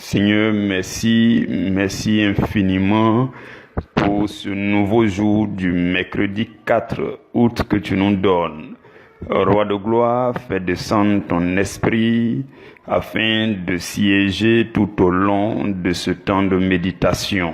Seigneur, merci infiniment pour ce nouveau jour du mercredi 4 août que tu nous donnes. Roi de gloire, fais descendre ton esprit afin de siéger tout au long de ce temps de méditation.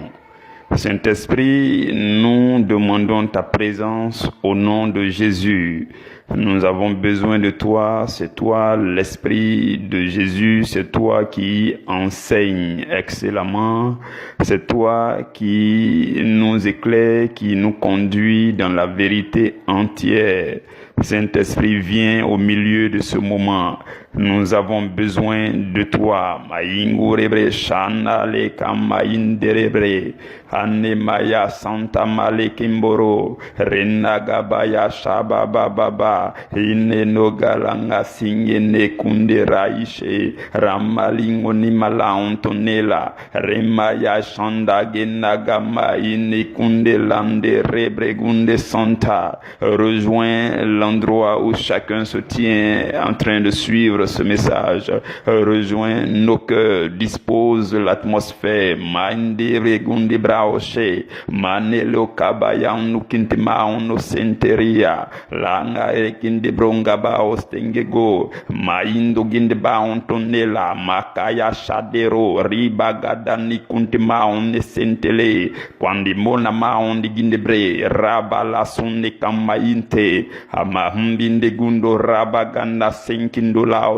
Saint-Esprit, nous demandons ta présence au nom de Jésus. Nous avons besoin de toi, c'est toi l'Esprit de Jésus, c'est toi qui enseigne excellemment, c'est toi qui nous éclaire, qui nous conduit dans la vérité entière. Saint-Esprit, viens au milieu de ce moment. Nous avons besoin de toi. Maïngurebre shanale kamainderebre anemaya santa male kimboro renagabaya shabababa inenogalanga singene kunderaishe ramalingo ni malaontonela remaya shandage nagama inekundelande rebregunde santa. Rejoins l'endroit où chacun se tient en train de suivre ce message. Rejoins nos cœurs, dispose l'atmosphère. Mandere gundi braoche, manelo kabayan nukintima no senteria, langa ekinde bronga baos tengego, maindo ginde baon tonela, makaya shadero, riba gadani kuntima on sentele, quando mona maon di ginde bre, rabala sunne kamainte, amahumbinde gundo rabaganda senkindo laoche.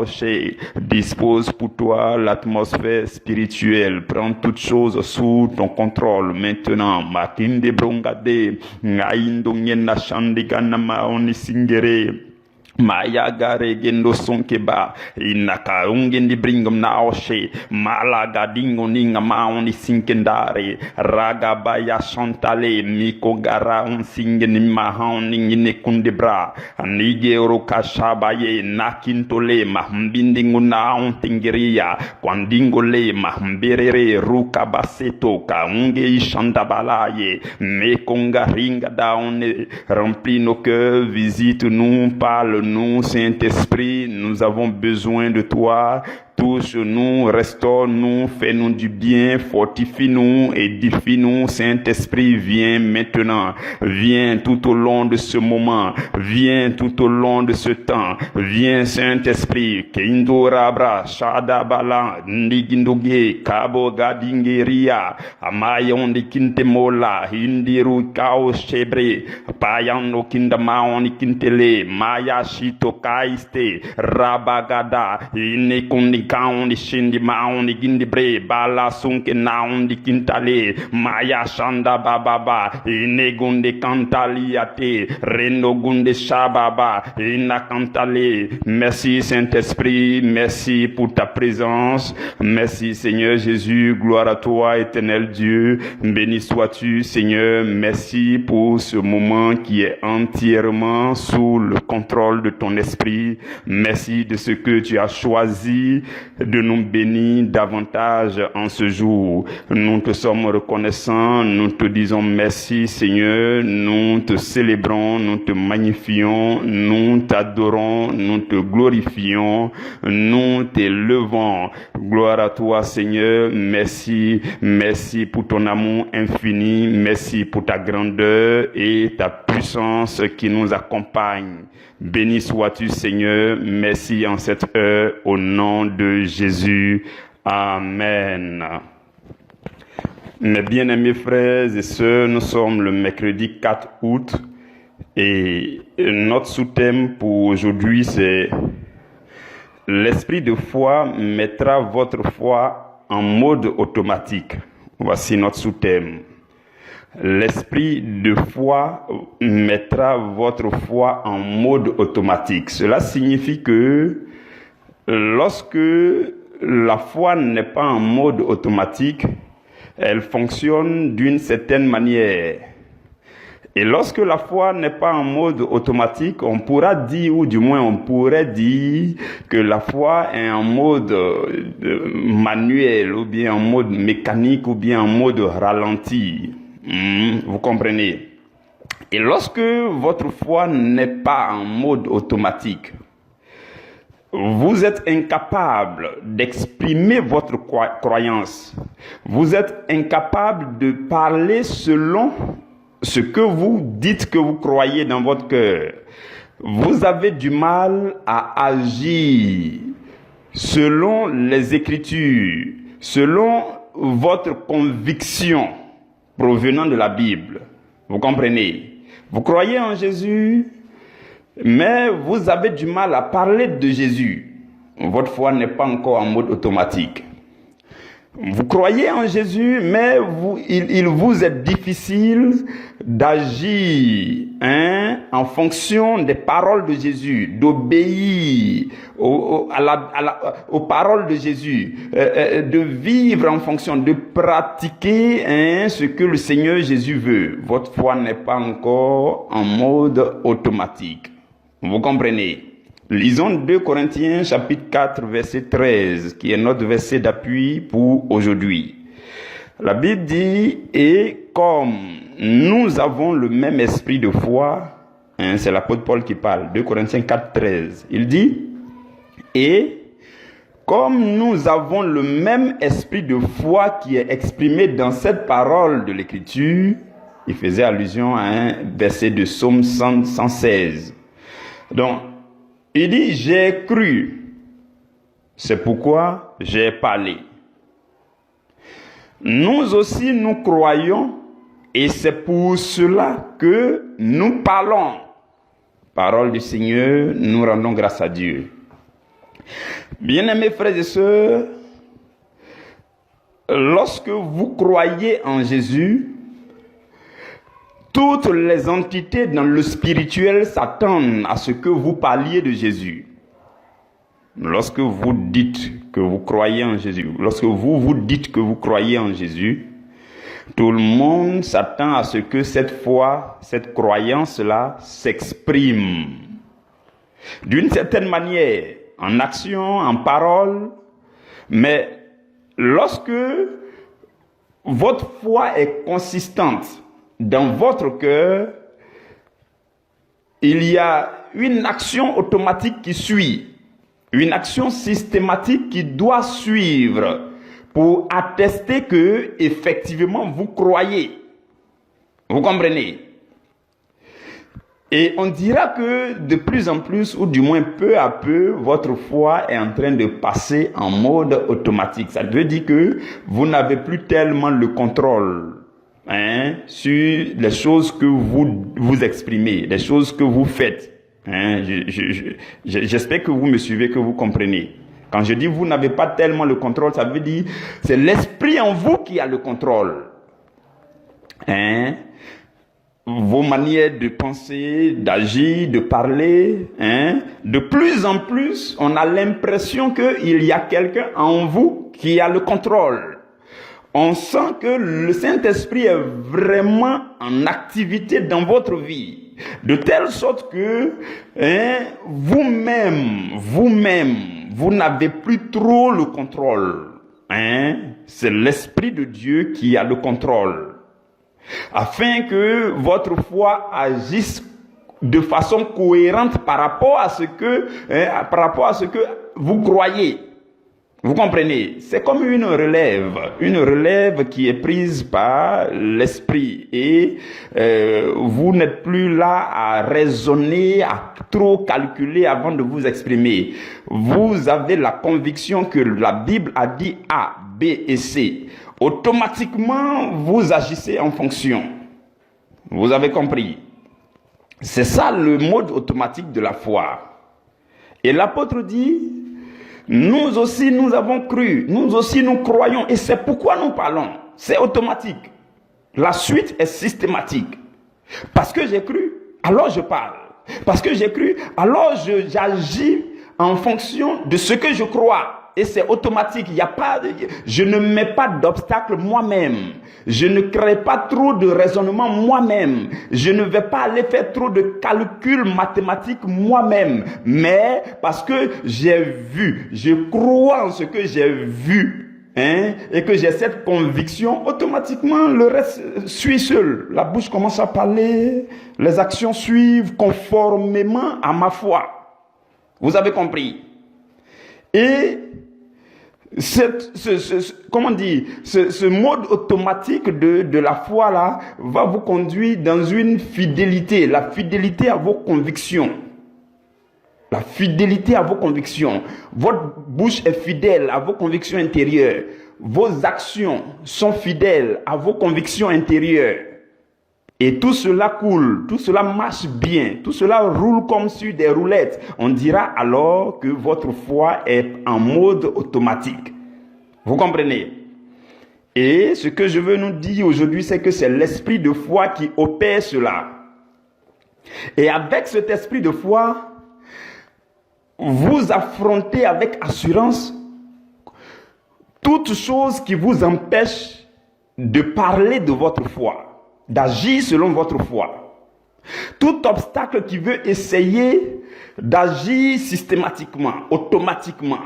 Dispose pour toi l'atmosphère spirituelle. Prends toutes choses sous ton contrôle maintenant. Makinde brongade, ngaindo ngena shandigana maoni singere. Maya gare gendo sonkeba inaka ungendi bringom na oshe malaga dingo ninga maoni sinkendare raga baya chantale miko gara on singeni mahon ningine kundebra anige oroka shabaye nakintole mahmbindingo na on tingeria kwandingo le mahmberere ruka baseto ka unge ishandabalaye mekonga ringa daone remplis nos cœurs, visite-nous, parle-nous, Saint-Esprit, nous avons besoin de toi. Touche-nous, restaure-nous, fais-nous du bien, fortifie-nous, édifie-nous. Saint-Esprit, viens maintenant, viens tout au long de ce moment, viens tout au long de ce temps, viens Saint-Esprit, Kindorabra, Shadabala, Ndigindoge, Kabo Gadingeria, Amayon de Kintemola, Hindiru Kao Shebre, Payano Kindamaon Kintele, Maya Shito Kaiste, Rabagada, Inekundi kaon di shindi maon di gindibre bala sunke naon di kintale maya shanda bababa inegunde kantali ate reno gunde shababa ina kantale. Merci Saint-Esprit, merci pour ta présence, merci Seigneur Jésus, gloire à toi éternel Dieu, béni sois-tu Seigneur, merci pour ce moment qui est entièrement sous le contrôle de ton esprit, merci de ce que tu as choisi de nous bénir davantage en ce jour. Nous te sommes reconnaissants, nous te disons merci Seigneur, nous te célébrons, nous te magnifions, nous t'adorons, nous te glorifions, nous t'élevons. Gloire à toi Seigneur, merci, merci pour ton amour infini, merci pour ta grandeur et ta puissance qui nous accompagne. Béni sois-tu Seigneur, merci en cette heure au nom de Jésus. Amen. Mes bien-aimés frères et sœurs, nous sommes le mercredi 4 août et notre sous-thème pour aujourd'hui c'est « L'esprit de foi mettra votre foi en mode automatique ». Voici notre sous-thème. L'esprit de foi mettra votre foi en mode automatique. Cela signifie que lorsque la foi n'est pas en mode automatique, elle fonctionne d'une certaine manière. Et lorsque la foi n'est pas en mode automatique, on pourra dire, ou du moins on pourrait dire que la foi est en mode manuel, ou bien en mode mécanique, ou bien en mode ralenti. Vous comprenez? Et lorsque votre foi n'est pas en mode automatique, vous êtes incapable d'exprimer votre croyance. Vous êtes incapable de parler selon ce que vous dites que vous croyez dans votre cœur. Vous avez du mal à agir selon les Écritures, selon votre conviction provenant de la Bible. Vous comprenez? Vous croyez en Jésus, mais vous avez du mal à parler de Jésus. Votre foi n'est pas encore en mode automatique. Vous croyez en Jésus, mais il vous est difficile d'agir en fonction des paroles de Jésus, d'obéir aux paroles de Jésus, de vivre en fonction, de pratiquer ce que le Seigneur Jésus veut. Votre foi n'est pas encore en mode automatique. Vous comprenez? Lisons 2 Corinthiens chapitre 4 verset 13 qui est notre verset d'appui pour aujourd'hui. La Bible dit « Et comme nous avons le même esprit de foi », c'est l'apôtre Paul qui parle, 2 Corinthiens 4 13, il dit « Et comme nous avons le même esprit de foi qui est exprimé dans cette parole de l'Écriture », il faisait allusion à un verset de Psaume 116. Donc, il dit, j'ai cru, c'est pourquoi j'ai parlé. Nous aussi, nous croyons, et c'est pour cela que nous parlons. Parole du Seigneur, nous rendons grâce à Dieu. Bien-aimés frères et sœurs, lorsque vous croyez en Jésus, toutes les entités dans le spirituel s'attendent à ce que vous parliez de Jésus. Lorsque vous dites que vous croyez en Jésus, lorsque vous dites que vous croyez en Jésus, tout le monde s'attend à ce que cette foi, cette croyance-là s'exprime. D'une certaine manière, en action, en parole, mais lorsque votre foi est consistante, dans votre cœur, il y a une action automatique qui suit, une action systématique qui doit suivre pour attester que, effectivement, vous croyez. Vous comprenez? Et on dira que de plus en plus, ou du moins peu à peu, votre foi est en train de passer en mode automatique. Ça veut dire que vous n'avez plus tellement le contrôle sur les choses que vous exprimez, les choses que vous faites. J'espère que vous me suivez, que vous comprenez. Quand je dis vous n'avez pas tellement le contrôle, ça veut dire c'est l'esprit en vous qui a le contrôle. Vos manières de penser, d'agir, de parler, de plus en plus, on a l'impression qu'il y a quelqu'un en vous qui a le contrôle. On sent que le Saint-Esprit est vraiment en activité dans votre vie, de telle sorte que vous-même, vous n'avez plus trop le contrôle. C'est l'Esprit de Dieu qui a le contrôle, afin que votre foi agisse de façon cohérente par rapport à ce que vous croyez. Vous comprenez? C'est comme une relève qui est prise par l'esprit et vous n'êtes plus là à raisonner, à trop calculer avant de vous exprimer. Vous avez la conviction que la Bible a dit A, B et C. Automatiquement, vous agissez en fonction. Vous avez compris? C'est ça le mode automatique de la foi. Et l'apôtre dit, nous aussi, nous avons cru. Nous aussi, nous croyons. Et c'est pourquoi nous parlons. C'est automatique. La suite est systématique. Parce que j'ai cru, alors je parle. Parce que j'ai cru, alors j'agis en fonction de ce que je crois. Et c'est automatique. Je ne mets pas d'obstacle moi-même. Je ne crée pas trop de raisonnement moi-même. Je ne vais pas aller faire trop de calculs mathématiques moi-même. Mais parce que j'ai vu, je crois en ce que j'ai vu, et que j'ai cette conviction, automatiquement le reste suit seul. La bouche commence à parler, les actions suivent conformément à ma foi. Vous avez compris? Et ce mode automatique de la foi là va vous conduire dans une fidélité, la fidélité à vos convictions. La fidélité à vos convictions. Votre bouche est fidèle à vos convictions intérieures. Vos actions sont fidèles à vos convictions intérieures. Et tout cela coule, tout cela marche bien, tout cela roule comme sur des roulettes. On dira alors que votre foi est en mode automatique. Vous comprenez? Et ce que je veux nous dire aujourd'hui, c'est que c'est l'esprit de foi qui opère cela. Et avec cet esprit de foi, vous affrontez avec assurance toute chose qui vous empêche de parler de votre foi, d'agir selon votre foi. Tout obstacle qui veut essayer d'agir systématiquement, automatiquement,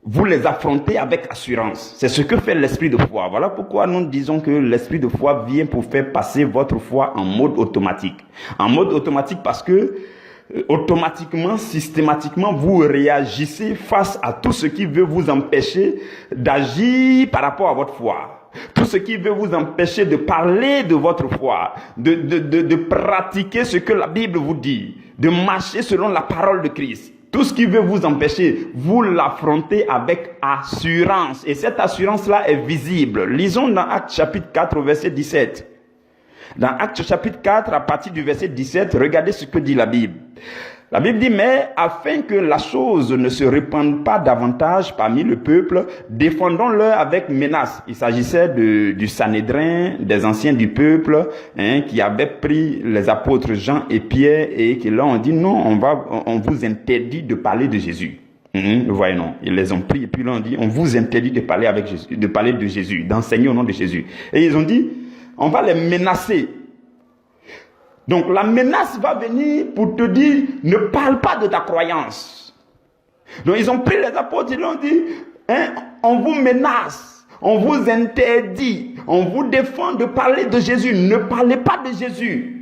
vous les affrontez avec assurance. C'est ce que fait l'esprit de foi. Voilà pourquoi nous disons que l'esprit de foi vient pour faire passer votre foi en mode automatique. En mode automatique parce que automatiquement, systématiquement, vous réagissez face à tout ce qui veut vous empêcher d'agir par rapport à votre foi. Tout ce qui veut vous empêcher de parler de votre foi, de pratiquer ce que la Bible vous dit, de marcher selon la parole de Christ. Tout ce qui veut vous empêcher, vous l'affrontez avec assurance. Et cette assurance-là est visible. Lisons dans Actes chapitre 4 au verset 17. Dans Actes chapitre 4, à partir du verset 17, regardez ce que dit la Bible. La Bible dit, mais afin que la chose ne se répande pas davantage parmi le peuple, défendons-le avec menace. Il s'agissait du Sanhédrin, des anciens du peuple, qui avaient pris les apôtres Jean et Pierre et qui leur ont dit, non, on vous interdit de parler de Jésus. Vous voyez, non. Ils les ont pris et puis ils leur ont dit, on vous interdit de parler avec Jésus, de parler de Jésus, d'enseigner au nom de Jésus. Et ils ont dit, on va les menacer. Donc la menace va venir pour te dire, ne parle pas de ta croyance. Donc ils ont pris les apôtres, ils leur ont dit, on vous menace, on vous interdit, on vous défend de parler de Jésus. Ne parlez pas de Jésus.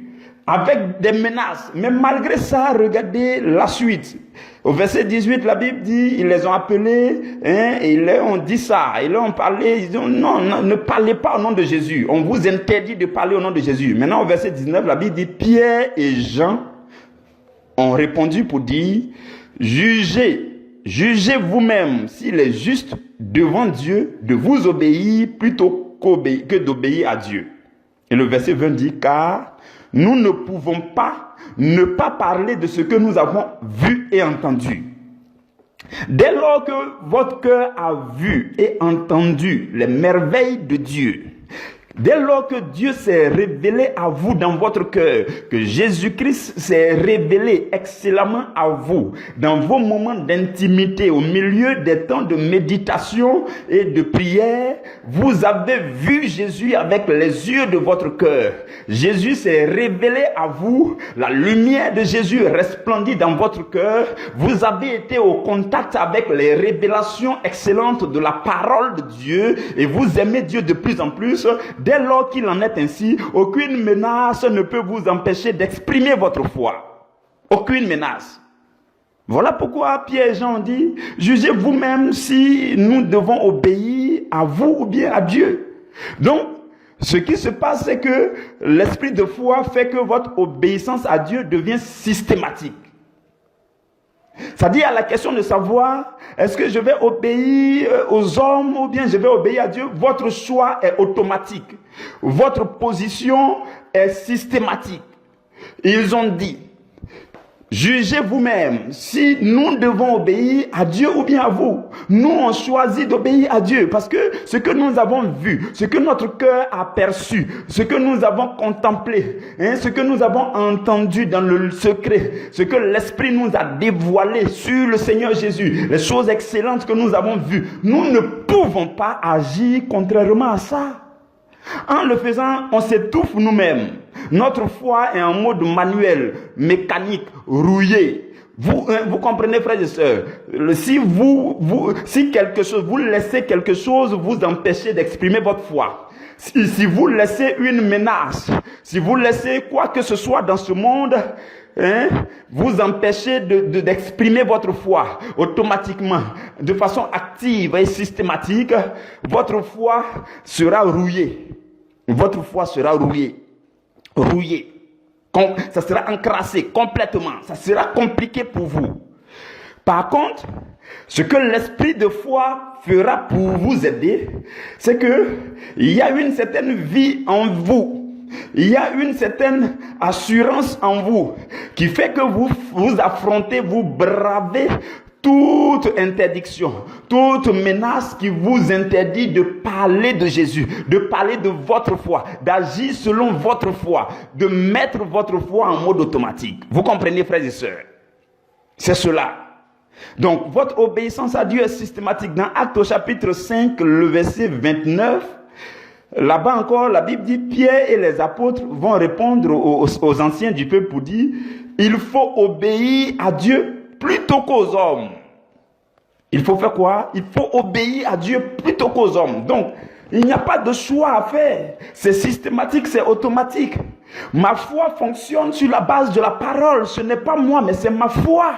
Avec des menaces. Mais malgré ça, regardez la suite. Au verset 18, la Bible dit, ils les ont appelés, et ils leur ont dit ça. Ils leur ont parlé, ils ont dit, non, ne parlez pas au nom de Jésus. On vous interdit de parler au nom de Jésus. Maintenant, au verset 19, la Bible dit, Pierre et Jean ont répondu pour dire, jugez vous-même s'il est juste devant Dieu de vous obéir plutôt que d'obéir à Dieu. Et le verset 20 dit, car nous ne pouvons pas ne pas parler de ce que nous avons vu et entendu. Dès lors que votre cœur a vu et entendu les merveilles de Dieu, dès lors que Dieu s'est révélé à vous dans votre cœur, que Jésus-Christ s'est révélé excellemment à vous, dans vos moments d'intimité, au milieu des temps de méditation et de prière, vous avez vu Jésus avec les yeux de votre cœur. Jésus s'est révélé à vous, la lumière de Jésus resplendit dans votre cœur, vous avez été au contact avec les révélations excellentes de la parole de Dieu et vous aimez Dieu de plus en plus. Dès lors qu'il en est ainsi, aucune menace ne peut vous empêcher d'exprimer votre foi. Aucune menace. Voilà pourquoi Pierre et Jean ont dit, jugez vous-même si nous devons obéir à vous ou bien à Dieu. Donc, ce qui se passe, c'est que l'esprit de foi fait que votre obéissance à Dieu devient systématique. C'est-à-dire à la question de savoir, est-ce que je vais obéir aux hommes ou bien je vais obéir à Dieu? Votre choix est automatique. Votre position est systématique. Ils ont dit, jugez vous-même si nous devons obéir à Dieu ou bien à vous. Nous, on choisit d'obéir à Dieu parce que ce que nous avons vu, ce que notre cœur a perçu, ce que nous avons contemplé, ce que nous avons entendu dans le secret, ce que l'Esprit nous a dévoilé sur le Seigneur Jésus, les choses excellentes que nous avons vues, nous ne pouvons pas agir contrairement à ça. En le faisant, on s'étouffe nous-mêmes. Notre foi est en mode manuel, mécanique, rouillé. Vous comprenez, frères et sœurs, si si quelque chose, vous laissez quelque chose vous empêcher d'exprimer votre foi, Si vous laissez une menace, si vous laissez quoi que ce soit dans ce monde, vous empêcher d'exprimer votre foi automatiquement, de façon active et systématique, votre foi sera rouillée. Votre foi sera rouillée. Ça sera encrassé complètement. Ça sera compliqué pour vous. Par contre, ce que l'esprit de foi fera pour vous aider, c'est que il y a une certaine vie en vous. Il y a une certaine assurance en vous qui fait que vous affrontez, vous bravez toute interdiction, toute menace qui vous interdit de parler de Jésus, de parler de votre foi, d'agir selon votre foi, de mettre votre foi en mode automatique. Vous comprenez, frères et sœurs? C'est cela. Donc, votre obéissance à Dieu est systématique. Dans Actes au chapitre 5, le verset 29, là-bas encore, la Bible dit, Pierre et les apôtres vont répondre aux anciens du peuple pour dire, il faut obéir à Dieu plutôt qu'aux hommes. Il faut faire quoi? Il faut obéir à Dieu plutôt qu'aux hommes. Donc, il n'y a pas de choix à faire. C'est systématique, c'est automatique. Ma foi fonctionne sur la base de la parole. Ce n'est pas moi, mais c'est ma foi.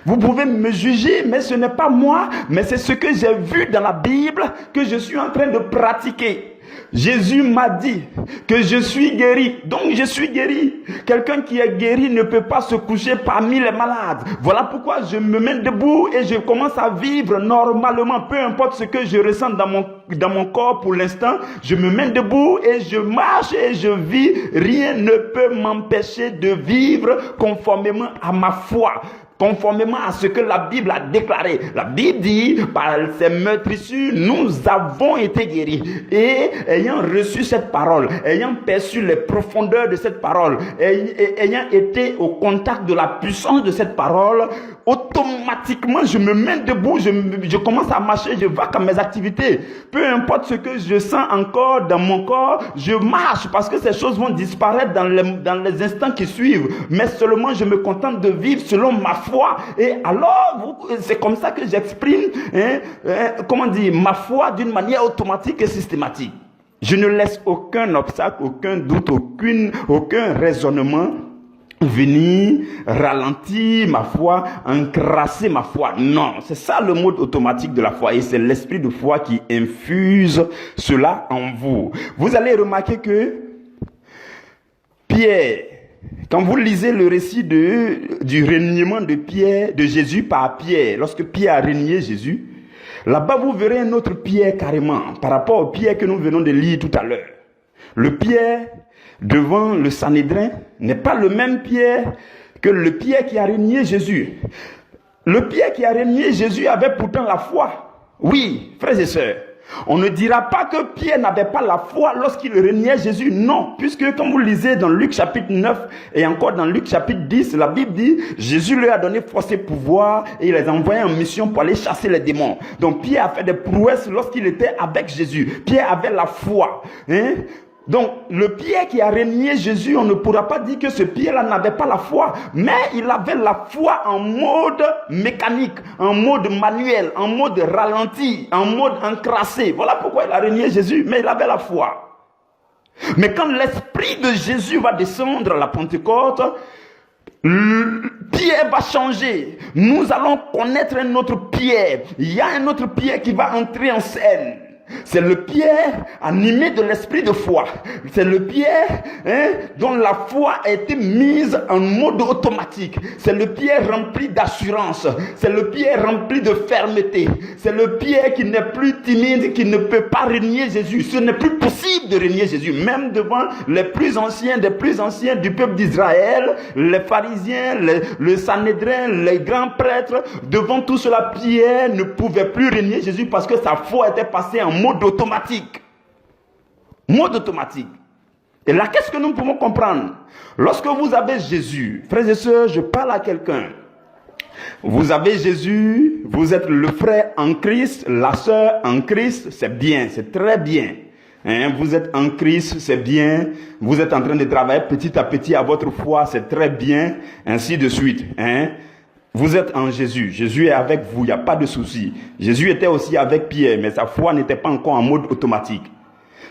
Vous pouvez me juger, mais ce n'est pas moi, mais c'est ce que j'ai vu dans la Bible que je suis en train de pratiquer. Jésus m'a dit que je suis guéri, donc je suis guéri. Quelqu'un qui est guéri ne peut pas se coucher parmi les malades. Voilà pourquoi je me mets debout et je commence à vivre normalement, peu importe ce que je ressens dans mon corps pour l'instant. Je me mets debout et je marche et je vis. Rien ne peut m'empêcher de vivre conformément à ma foi. Conformément à ce que la Bible a déclaré. La Bible dit, par ces meurtrissures, nous avons été guéris. Et ayant reçu cette parole, ayant perçu les profondeurs de cette parole, ayant été au contact de la puissance de cette parole, automatiquement, je me mets debout, je commence à marcher, je vais à mes activités. Peu importe ce que je sens encore dans mon corps, je marche parce que ces choses vont disparaître dans les instants qui suivent. Mais seulement, je me contente de vivre selon ma foi. Et alors, c'est comme ça que j'exprime, ma foi d'une manière automatique et systématique. Je ne laisse aucun obstacle, aucun doute, aucun raisonnement venir ralentir ma foi, encrasser ma foi. Non, c'est ça le mode automatique de la foi. Et c'est l'esprit de foi qui infuse cela en vous. Vous allez remarquer que Pierre, quand vous lisez le récit du reniement de Jésus par Pierre, lorsque Pierre a renié Jésus, là-bas vous verrez un autre Pierre carrément, par rapport au Pierre que nous venons de lire tout à l'heure. Le Pierre devant le Sanhédrin n'est pas le même Pierre que le Pierre qui a renié Jésus. Le Pierre qui a renié Jésus avait pourtant la foi. Oui, frères et sœurs. On ne dira pas que Pierre n'avait pas la foi lorsqu'il reniait Jésus. Non, puisque comme vous lisez dans Luc chapitre 9 et encore dans Luc chapitre 10, la Bible dit, Jésus leur a donné force et pouvoir et il les a envoyés en mission pour aller chasser les démons. Donc Pierre a fait des prouesses lorsqu'il était avec Jésus. Pierre avait la foi. Donc, le Pierre qui a renié Jésus, on ne pourra pas dire que ce Pierre-là n'avait pas la foi, mais il avait la foi en mode mécanique, en mode manuel, en mode ralenti, en mode encrassé. Voilà pourquoi il a renié Jésus, mais il avait la foi. Mais quand l'esprit de Jésus va descendre à la Pentecôte, Pierre va changer. Nous allons connaître un autre Pierre. Il y a un autre Pierre qui va entrer en scène. C'est le Pierre animé de l'esprit de foi. C'est le Pierre dont la foi a été mise en mode automatique. C'est le Pierre rempli d'assurance. C'est le Pierre rempli de fermeté. C'est le Pierre qui n'est plus timide, qui ne peut pas renier Jésus. Ce n'est plus possible de renier Jésus. Même devant les plus anciens des plus anciens du peuple d'Israël, les pharisiens, le Sanhédrin, les grands prêtres, devant tout cela, Pierre ne pouvait plus renier Jésus parce que sa foi était passée en mode automatique. Mode automatique. Et là, qu'est-ce que nous pouvons comprendre? Lorsque vous avez Jésus, frères et sœurs, je parle à quelqu'un. Vous avez Jésus, vous êtes le frère en Christ, la sœur en Christ, c'est bien, c'est très bien. Vous êtes en Christ, c'est bien. Vous êtes en train de travailler petit à petit à votre foi, c'est très bien, ainsi de suite. Vous êtes en Jésus. Jésus est avec vous, il n'y a pas de souci. Jésus était aussi avec Pierre, mais sa foi n'était pas encore en mode automatique.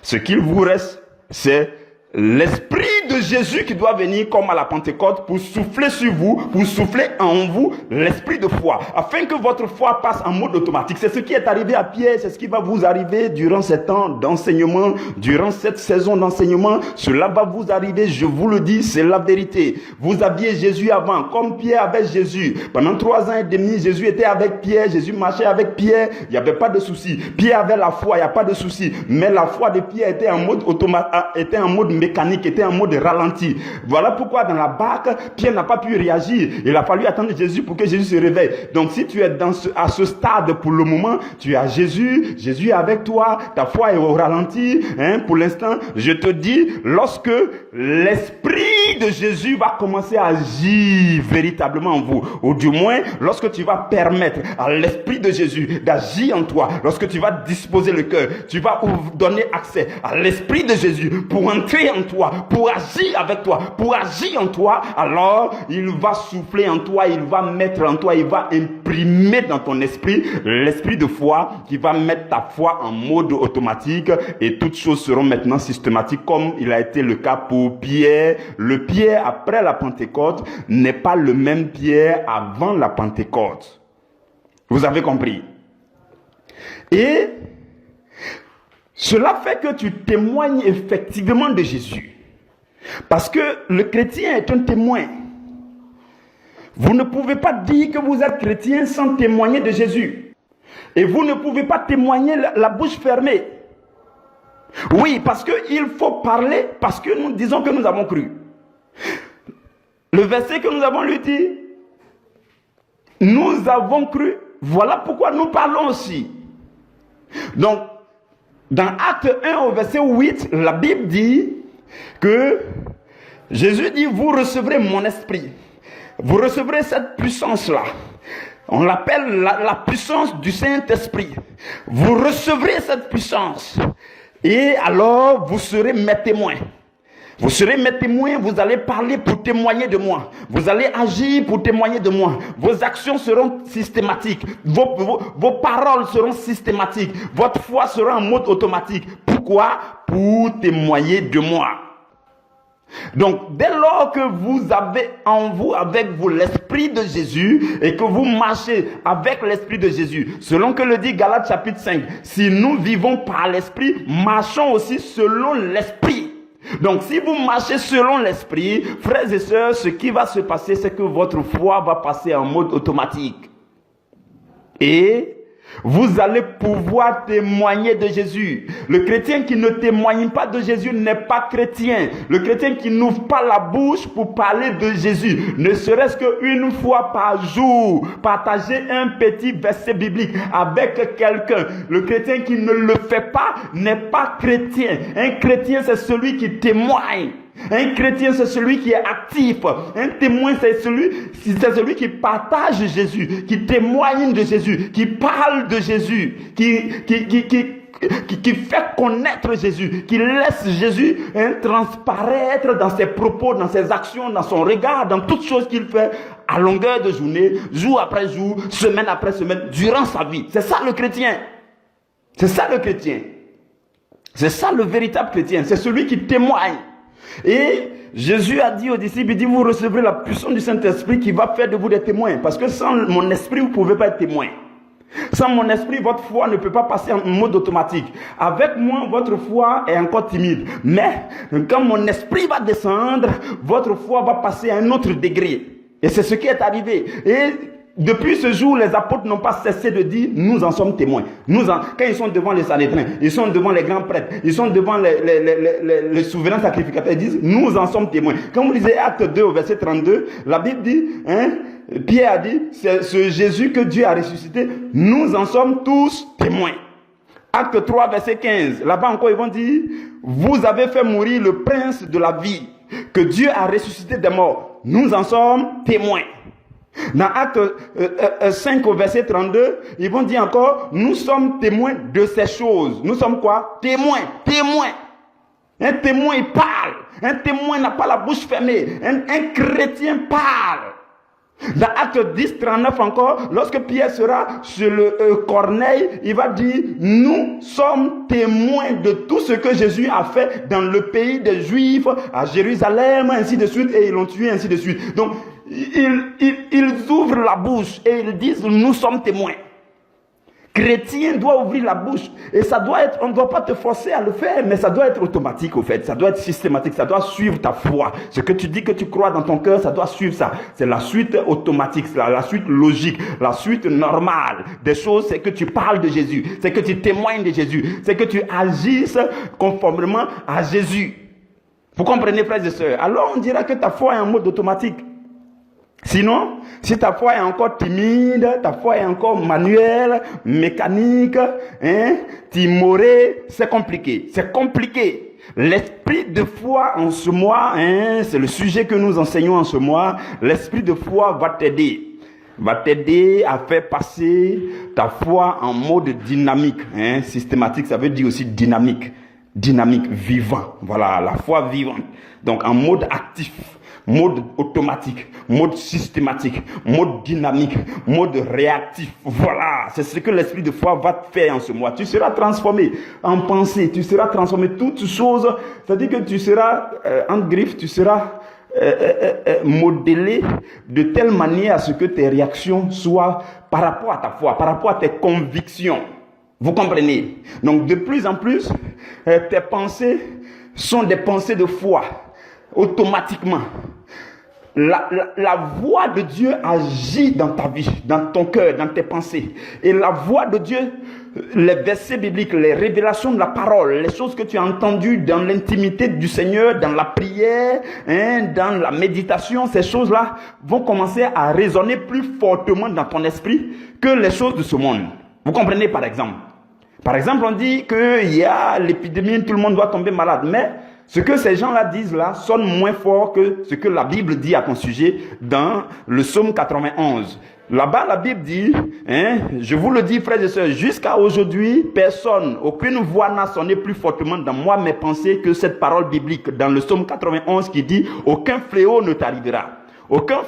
Ce qu'il vous reste, c'est l'Esprit de Jésus qui doit venir comme à la Pentecôte pour souffler sur vous, pour souffler en vous l'esprit de foi, afin que votre foi passe en mode automatique. C'est ce qui est arrivé à Pierre, c'est ce qui va vous arriver durant ces temps d'enseignement, durant cette saison d'enseignement. Cela va vous arriver, je vous le dis, c'est la vérité. Vous aviez Jésus avant, comme Pierre avait Jésus. Pendant 3 ans et demi, Jésus était avec Pierre, Jésus marchait avec Pierre, il n'y avait pas de souci. Pierre avait la foi, il n'y a pas de souci. Mais la foi de Pierre était en mode automatique, était en mode mécanique, était en mode ralenti. Voilà pourquoi dans la barque, Pierre n'a pas pu réagir. Il a fallu attendre Jésus pour que Jésus se réveille. Donc si tu es à ce stade pour le moment, tu as Jésus, Jésus est avec toi, ta foi est au ralenti. Pour l'instant, je te dis, lorsque l'Esprit de Jésus va commencer à agir véritablement en vous, ou du moins, lorsque tu vas permettre à l'Esprit de Jésus d'agir en toi, lorsque tu vas disposer le cœur, tu vas donner accès à l'Esprit de Jésus pour entrer en toi, pour agir avec toi, pour agir en toi, alors il va souffler en toi, il va mettre en toi, il va imprimer dans ton esprit l'esprit de foi qui va mettre ta foi en mode automatique et toutes choses seront maintenant systématiques comme il a été le cas pour Pierre. Le Pierre après la Pentecôte n'est pas le même Pierre avant la Pentecôte. Vous avez compris? Et cela fait que tu témoignes effectivement de Jésus. Parce que le chrétien est un témoin. Vous ne pouvez pas dire que vous êtes chrétien sans témoigner de Jésus. Et vous ne pouvez pas témoigner la bouche fermée. Oui, parce qu'il faut parler, parce que nous disons que nous avons cru. Le verset que nous avons lu dit, nous avons cru, voilà pourquoi nous parlons aussi. Donc, dans Acte 1 au verset 8, la Bible dit que Jésus dit, vous recevrez mon esprit. Vous recevrez cette puissance-là. On l'appelle la puissance du Saint-Esprit. Vous recevrez cette puissance. Et alors, vous serez mes témoins. Vous serez mes témoins, vous allez parler pour témoigner de moi. Vous allez agir pour témoigner de moi. Vos actions seront systématiques. Vos paroles seront systématiques. Votre foi sera en mode automatique. Pourquoi? Pour témoigner de moi. Donc, dès lors que vous avez en vous, avec vous, l'Esprit de Jésus et que vous marchez avec l'Esprit de Jésus, selon que le dit Galates chapitre 5, si nous vivons par l'Esprit, marchons aussi selon l'Esprit. Donc, si vous marchez selon l'Esprit, frères et sœurs, ce qui va se passer, c'est que votre foi va passer en mode automatique. Et vous allez pouvoir témoigner de Jésus. Le chrétien qui ne témoigne pas de Jésus n'est pas chrétien. Le chrétien qui n'ouvre pas la bouche pour parler de Jésus, ne serait-ce qu'une fois par jour, partager un petit verset biblique avec quelqu'un. Le chrétien qui ne le fait pas n'est pas chrétien. Un chrétien, c'est celui qui témoigne. Un chrétien, c'est celui qui est actif. Un témoin, c'est celui qui partage Jésus, qui témoigne de Jésus, qui parle de Jésus, qui fait connaître Jésus, qui laisse Jésus transparaître dans ses propos, dans ses actions, dans son regard, dans toutes choses qu'il fait à longueur de journée, jour après jour, semaine après semaine, durant sa vie. C'est ça le chrétien. C'est ça le chrétien. C'est ça le véritable chrétien. C'est celui qui témoigne. Et Jésus a dit aux disciples, il dit, vous recevrez la puissance du Saint-Esprit qui va faire de vous des témoins. Parce que sans mon esprit, vous ne pouvez pas être témoin. Sans mon esprit, votre foi ne peut pas passer en mode automatique. Avec moi, votre foi est encore timide. Mais quand mon esprit va descendre, votre foi va passer à un autre degré. Et c'est ce qui est arrivé. Et depuis ce jour, les apôtres n'ont pas cessé de dire, nous en sommes témoins. Quand ils sont devant les Sanhédrins, ils sont devant les grands prêtres, ils sont devant les souverains sacrificateurs, ils disent, nous en sommes témoins. Quand vous lisez Acte 2 au verset 32, la Bible dit, Pierre a dit, c'est ce Jésus que Dieu a ressuscité, nous en sommes tous témoins. Acte 3 verset 15, là-bas encore ils vont dire, vous avez fait mourir le prince de la vie, que Dieu a ressuscité des morts, nous en sommes témoins. Dans Acte 5 au verset 32, ils vont dire encore, nous sommes témoins de ces choses. Nous sommes quoi? Témoins. Un témoin, il parle. Un témoin n'a pas la bouche fermée. Un chrétien parle. Dans Acte 10, 39 encore, lorsque Pierre sera sur le Corneille, il va dire, nous sommes témoins de tout ce que Jésus a fait dans le pays des Juifs, à Jérusalem, ainsi de suite, et ils l'ont tué, ainsi de suite. Donc, ils ouvrent la bouche et ils disent, nous sommes témoins. Chrétien doit ouvrir la bouche et ça doit être, on ne doit pas te forcer à le faire, mais ça doit être automatique au fait, ça doit être systématique, ça doit suivre ta foi. Ce que tu dis que tu crois dans ton cœur, ça doit suivre ça. C'est la suite automatique, c'est la suite logique, la suite normale des choses, c'est que tu parles de Jésus, c'est que tu témoignes de Jésus, c'est que tu agisses conformément à Jésus. Vous comprenez, frères et sœurs? Alors on dira que ta foi est en mode automatique. Sinon, si ta foi est encore timide, ta foi est encore manuelle, mécanique, timorée, c'est compliqué. C'est compliqué. L'esprit de foi en ce mois, c'est le sujet que nous enseignons en ce mois. L'esprit de foi va t'aider. Va t'aider à faire passer ta foi en mode dynamique. Systématique, ça veut dire aussi dynamique. Dynamique, vivant. Voilà, la foi vivante. Donc en mode actif. Mode automatique, mode systématique, mode dynamique, mode réactif. Voilà, c'est ce que l'esprit de foi va te faire en ce mois. Tu seras transformé en pensée, tu seras transformé toutes choses. C'est-à-dire que tu seras, en griffe, tu seras modélé de telle manière à ce que tes réactions soient par rapport à ta foi, par rapport à tes convictions. Vous comprenez? Donc de plus en plus, tes pensées sont des pensées de foi. Automatiquement, la voix de Dieu agit dans ta vie, dans ton cœur, dans tes pensées. Et la voix de Dieu, les versets bibliques, les révélations de la parole, les choses que tu as entendues dans l'intimité du Seigneur, dans la prière, dans la méditation, ces choses-là vont commencer à résonner plus fortement dans ton esprit que les choses de ce monde. Vous comprenez, par exemple? Par exemple, on dit qu'il y a l'épidémie, tout le monde doit tomber malade, mais ce que ces gens-là disent là sonne moins fort que ce que la Bible dit à ton sujet dans le psaume 91. Là-bas, la Bible dit, je vous le dis, frères et sœurs, jusqu'à aujourd'hui, personne, aucune voix n'a sonné plus fortement dans moi mes pensées que cette parole biblique dans le psaume 91 qui dit, aucun fléau ne t'arrivera. Aucun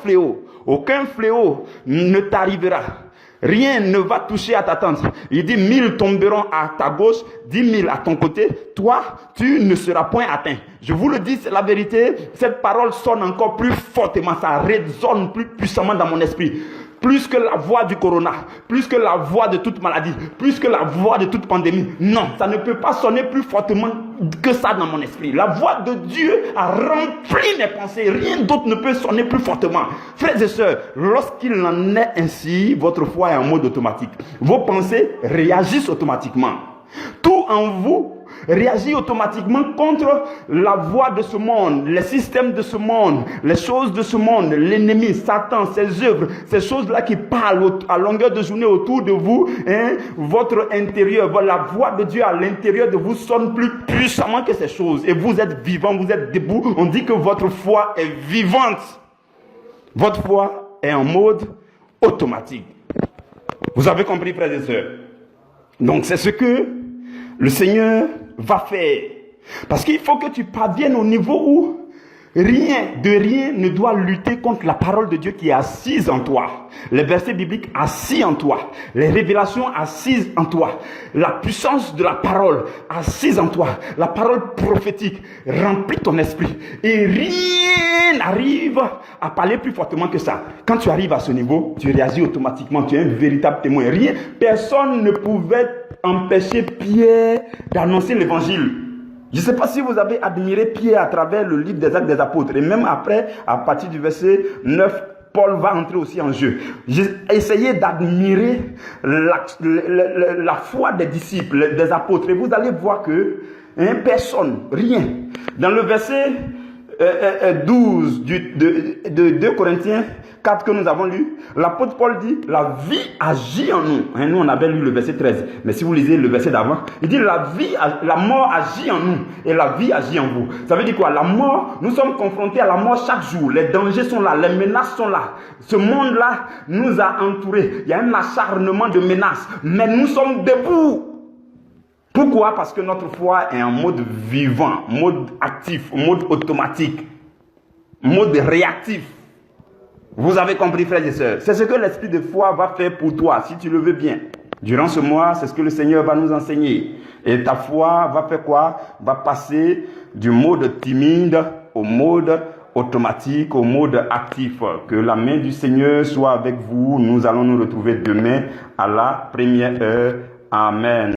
fléau ne t'arrivera. Rien ne va toucher à ta tente. Il dit 1000 tomberont à ta gauche, 10 000 à ton côté. Toi, tu ne seras point atteint. Je vous le dis, c'est la vérité. Cette parole sonne encore plus fortement. Ça résonne plus puissamment dans mon esprit. Plus que la voix du corona, plus que la voix de toute maladie, plus que la voix de toute pandémie. Non, ça ne peut pas sonner plus fortement que ça dans mon esprit. La voix de Dieu a rempli mes pensées. Rien d'autre ne peut sonner plus fortement. Frères et sœurs, lorsqu'il en est ainsi, votre foi est en mode automatique. Vos pensées réagissent automatiquement. Tout en vous réagit automatiquement contre la voix de ce monde, les systèmes de ce monde, les choses de ce monde, l'ennemi, Satan, ses œuvres, ces choses-là qui parlent à longueur de journée autour de vous, votre intérieur, la voix de Dieu à l'intérieur de vous sonne plus puissamment que ces choses. Et vous êtes vivant, vous êtes debout, on dit que votre foi est vivante. Votre foi est en mode automatique. Vous avez compris, frères et sœurs? Donc c'est ce que le Seigneur va faire. Parce qu'il faut que tu parviennes au niveau où rien ne doit lutter contre la parole de Dieu qui est assise en toi. Les versets bibliques assis en toi. Les révélations assises en toi. La puissance de la parole assise en toi. La parole prophétique remplit ton esprit. Et rien n'arrive à parler plus fortement que ça. Quand tu arrives à ce niveau, tu réagis automatiquement. Tu es un véritable témoin. Personne ne pouvait empêcher Pierre d'annoncer l'évangile. Je ne sais pas si vous avez admiré Pierre à travers le livre des Actes des Apôtres. Et même après, à partir du verset 9, Paul va entrer aussi en jeu. J'ai essayé d'admirer la foi des disciples, des apôtres. Et vous allez voir que personne, rien. Dans le verset 12 de 2 Corinthiens 4 que nous avons lu, l'apôtre Paul dit, la vie agit en nous. Nous, on avait lu le verset 13. Mais si vous lisez le verset d'avant, il dit, la mort agit en nous et la vie agit en vous. Ça veut dire quoi? La mort, nous sommes confrontés à la mort chaque jour. Les dangers sont là, les menaces sont là. Ce monde-là nous a entourés. Il y a un acharnement de menaces. Mais nous sommes debout. Pourquoi? Parce que notre foi est en mode vivant, mode actif, mode automatique, mode réactif. Vous avez compris, frères et sœurs. C'est ce que l'esprit de foi va faire pour toi, si tu le veux bien. Durant ce mois, c'est ce que le Seigneur va nous enseigner. Et ta foi va faire quoi? Va passer du mode timide au mode automatique, au mode actif. Que la main du Seigneur soit avec vous. Nous allons nous retrouver demain à la première heure. Amen.